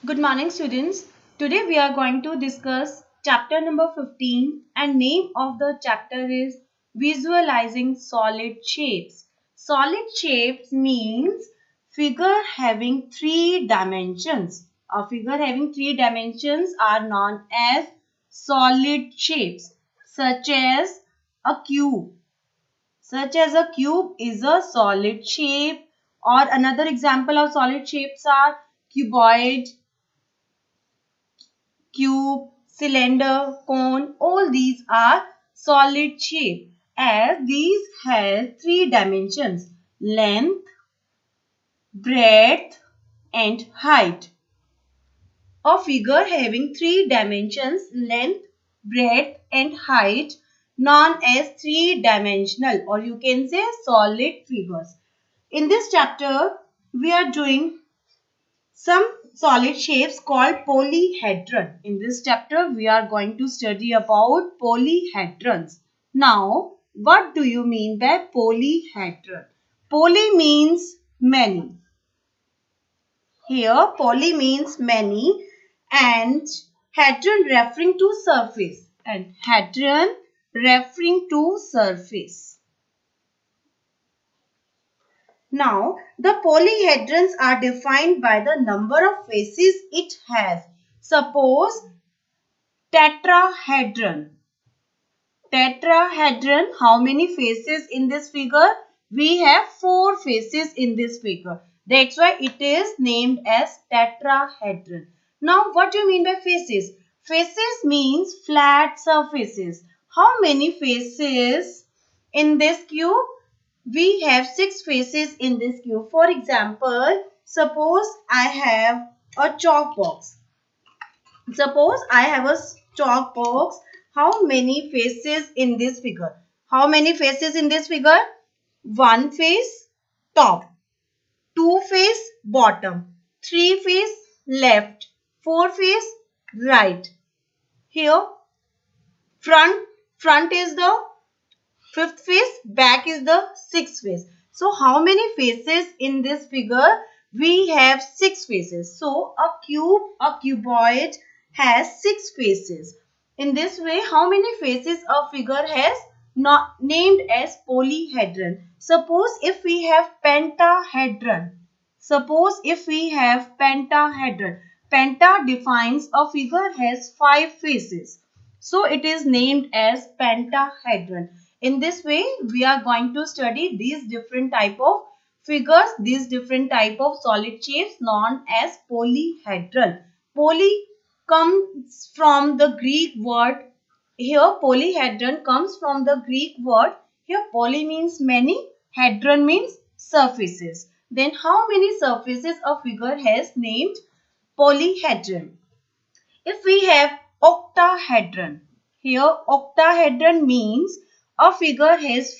Good morning, students. Today we are going to discuss chapter number 15 and name of the chapter is Visualizing Solid Shapes. Solid shapes means figure having three dimensions. A figure having three dimensions are known as solid shapes such as a cube. Such as a cube is a solid shape, or another example of solid shapes are cuboid, cube, cylinder, cone, all these are solid shape as these have three dimensions: length, breadth and height. A figure having three dimensions: length, breadth and height, known as three-dimensional, or you can say solid figures. In this chapter, we are doing some solid shapes called polyhedron. In this chapter, we are going to study about polyhedrons. Now, what do you mean by polyhedron? Poly means many. Here, poly means many and hadron referring to surface. And hadron referring to surface. Now, the polyhedrons are defined by the number of faces it has. Suppose tetrahedron. Tetrahedron, how many faces in this figure? We have four faces in this figure. That's why it is named as tetrahedron. Now, what do you mean by faces? Faces means flat surfaces. How many faces in this cube? We have six faces in this cube. For example, suppose I have a chalk box. Suppose I have a chalk box. How many faces in this figure? How many faces in this figure? One face top, two face bottom, three face left, four face right. Here front is the fifth face, back is the sixth face. So how many faces in this figure? We have six faces. So a cuboid has six faces. In this way, how many faces a figure has? Not named as polyhedron. Suppose if we have pentahedron. Suppose if we have pentahedron. Penta defines a figure has five faces. So it is named as pentahedron. In this way, we are going to study these different type of figures, these different type of solid shapes known as polyhedron. Poly comes from the Greek word. Here polyhedron comes from the Greek word. Here poly means many, hedron means surfaces. Then how many surfaces a figure has named polyhedron? If we have octahedron, here octahedron means a figure has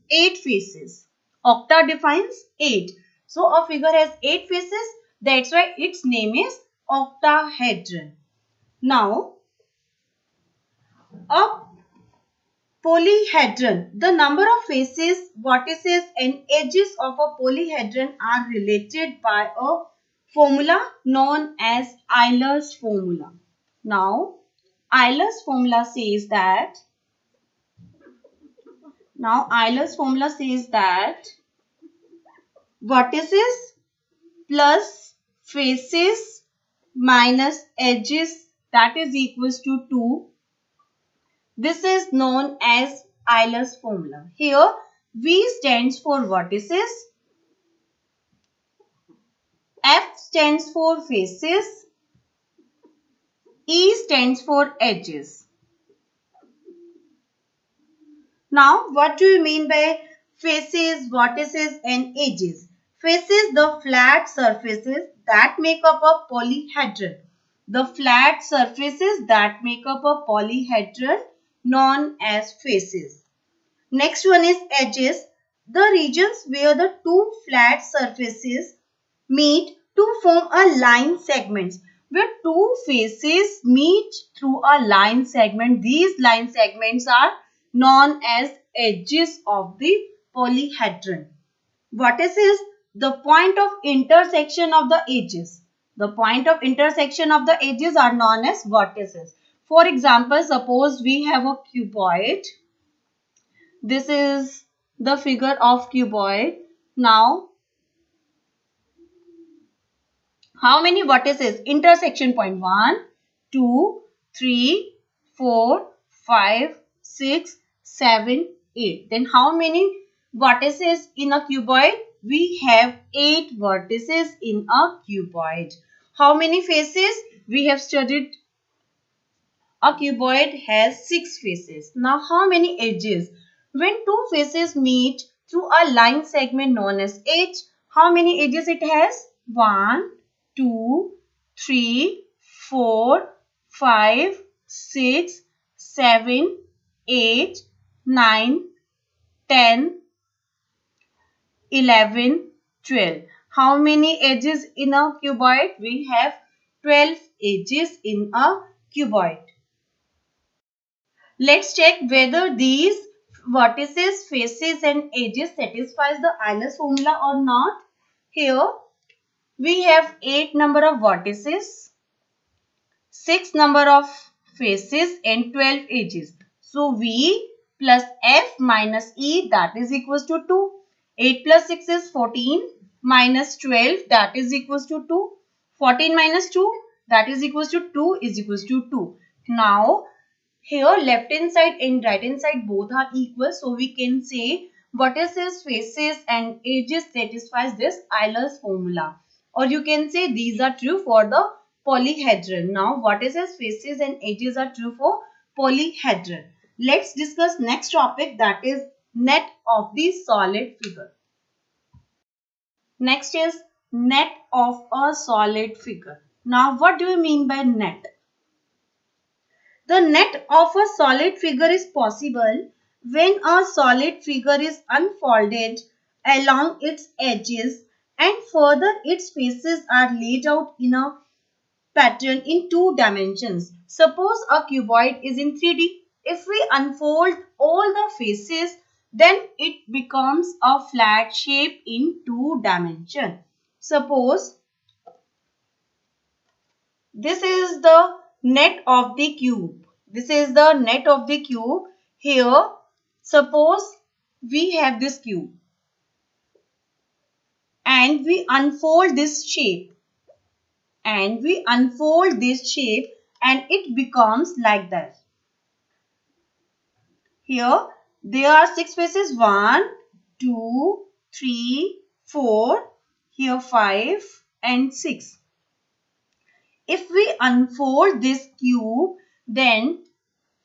eight faces. Octa defines 8. So a figure has 8 faces. That's why its name is octahedron. Now, a polyhedron. The number of faces, vertices and edges of a polyhedron are related by a formula known as Euler's formula. Now, Euler's formula says that vertices plus faces minus edges, that is equals to 2. This is known as Euler's formula. Here V stands for vertices, F stands for faces, E stands for edges. Now, what do you mean by faces, vertices and edges? Faces, the flat surfaces that make up a polyhedron. The flat surfaces that make up a polyhedron known as faces. Next one is edges, the regions where the two flat surfaces meet to form a line segments. Where two faces meet through a line segment, these line segments are known as edges of the polyhedron. Vertices, the point of intersection of the edges. The point of intersection of the edges are known as vertices. For example, suppose we have a cuboid. This is the figure of cuboid. Now, how many vertices? Intersection point 1, 2, 3, 4, 5, 6, 7, 8. Then how many vertices in a cuboid? We have 8 vertices in a cuboid. How many faces? We have studied a cuboid has 6 faces. Now how many edges? When two faces meet through a line segment known as edge, how many edges it has? 1, 2, 3, 4, 5, 6, 7, 8, 9, 10, 11, 12. How many edges in a cuboid? We have 12 edges in a cuboid. Let's check whether these vertices, faces and edges satisfies the Euler's formula or not. Here we have 8 number of vertices, 6 number of faces and 12 edges. So V plus F minus E, that is equals to 2. 8 plus 6 is 14 minus 12, that is equals to 2. 14 minus 2, that is equals to 2 is equals to 2. Now here left hand side and right hand side both are equal. So we can say vertices, faces and edges satisfies this Euler's formula. Or you can say these are true for the polyhedron. Now vertices, faces and edges are true for polyhedron. Let's discuss next topic, that is net of the solid figure. Next is net of a solid figure. Now what do you mean by net? The net of a solid figure is possible when a solid figure is unfolded along its edges and further its faces are laid out in a pattern in 2 dimensions. Suppose a cuboid is in 3D. If we unfold all the faces, then it becomes a flat shape in 2 dimensions. Suppose this is the net of the cube. This is the net of the cube. Here, suppose we have this cube and we unfold this shape and we unfold this shape and it becomes like that. Here, there are 6 faces. 1, 2, 3, 4. Here 5 and 6. If we unfold this cube, then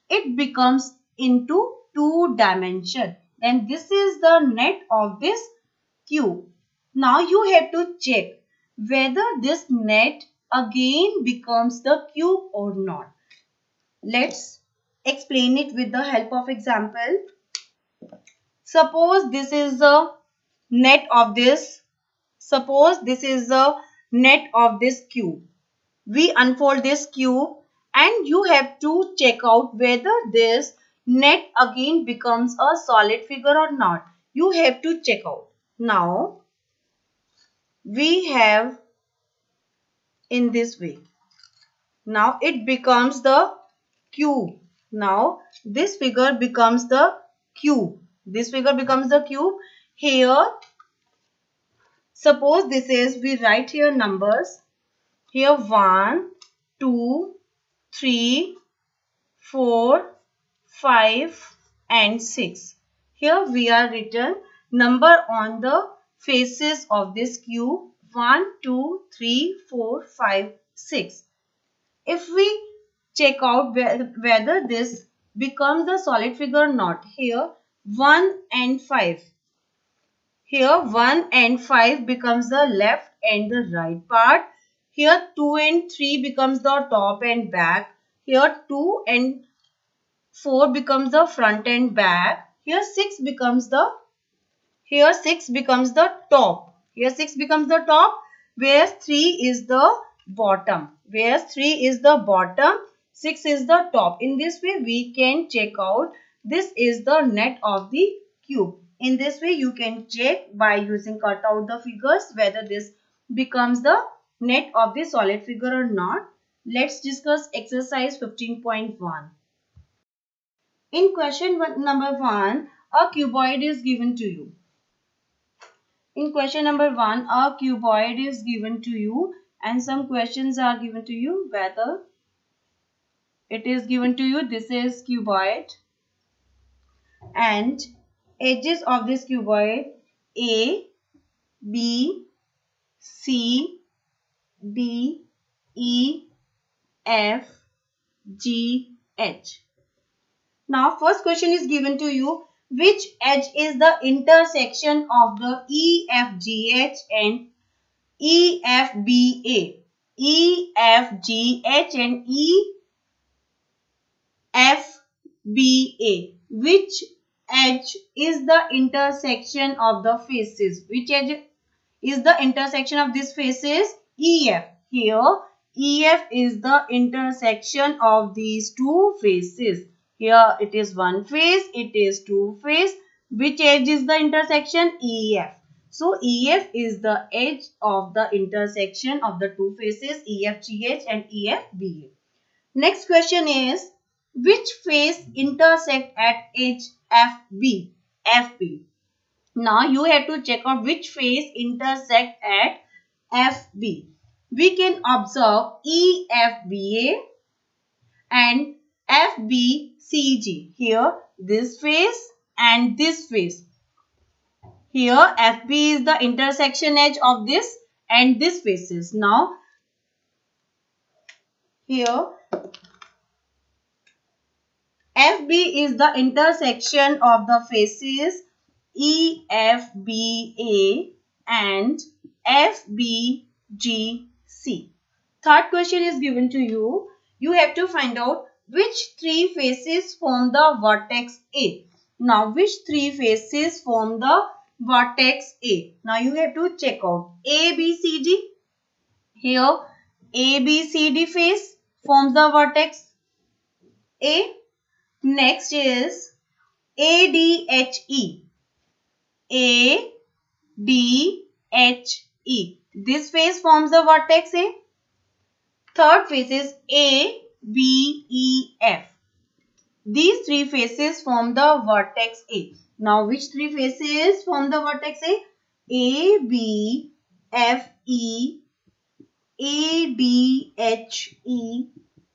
it becomes into 2 dimension. Then this is the net of this cube. Now you have to check whether this net again becomes the cube or not. Let's explain it with the help of example. Suppose this is the net of this. Suppose this is the net of this cube. We unfold this cube and you have to check out whether this net again becomes a solid figure or not. You have to check out. Now, we have in this way. Now, it becomes the cube. Now, this figure becomes the cube. This figure becomes the cube. Here, suppose this is, we write here numbers. Here 1, 2, 3, 4, 5 and 6. Here we are written number on the faces of this cube 1, 2, 3, 4, 5, 6. If we check out whether this becomes the solid figure or not, here 1 and 5. Here 1 and 5 becomes the left and the right part. Here 2 and 3 becomes the top and back. Here 2 and 4 becomes the front and back. Here 6 becomes the top. Here 6 becomes the top, where 3 is the bottom. Where 3 is the bottom, 6 is the top. In this way we can check out this is the net of the cube. In this way you can check by using cut out the figures whether this becomes the net of the solid figure or not? Let's discuss exercise 15.1. In question number 1, a cuboid is given to you. In question number 1, a cuboid is given to you and some questions are given to you whether it is given to you this is cuboid and edges of this cuboid A, B, C, D, E, F, G, H. Now first question is given to you, which edge is the intersection of the EFGH and EFBA? EFGH and EFBA. Which edge is the intersection of the faces? Which edge is the intersection of these faces? EF. Here EF is the intersection of these two faces. Here it is one face, it is two face. Which edge is the intersection? EF. So EF is the edge of the intersection of the two faces EFGH and EFBA. Next question is, which face intersect at edge FB? FB. Now you have to check out which face intersect at FB. We can observe EFBA and FBCG. Here this face and this face. Here FB is the intersection edge of this and this faces. Now here FB is the intersection of the faces EFBA and FBGC. Third question is given to you. You have to find out which three faces form the vertex A. Now, which three faces form the vertex A? Now, you have to check out ABCD. Here, ABCD face forms the vertex A. Next is ADHE. ADHE. This face forms the vertex A. Third face is ABEF. These three faces form the vertex A. Now, which three faces form the vertex A? ABFE, ADHE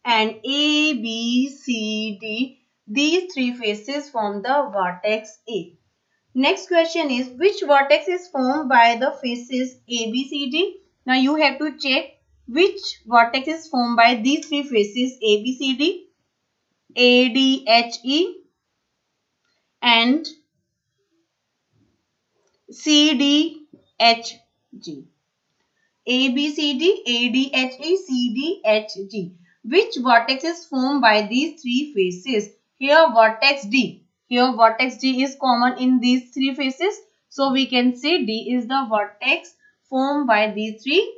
and ABCD. These three faces form the vertex A. Next question is, which vertex is formed by the faces ABCD? Now you have to check which vertex is formed by these three faces ABCD, ADHE and CDHG. ABCD, ADHE, CDHG. Which vertex is formed by these three faces? Here vertex D. Here vertex D is common in these three faces. So we can say D is the vertex formed by these three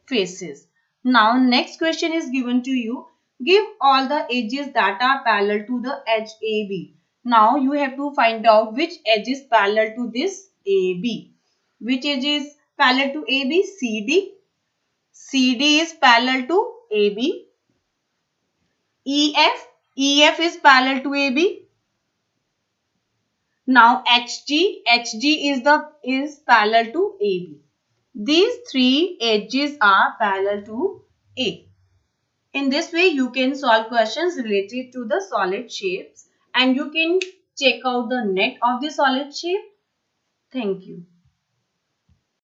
faces. Now next question is given to you. Give all the edges that are parallel to the edge AB. Now you have to find out which edge is parallel to this AB. Which edge is parallel to AB? CD. CD is parallel to AB. EF. EF is parallel to AB. Now HG. HG is parallel to AB. These three edges are parallel to A. In this way, you can solve questions related to the solid shapes and you can check out the net of the solid shape. Thank you.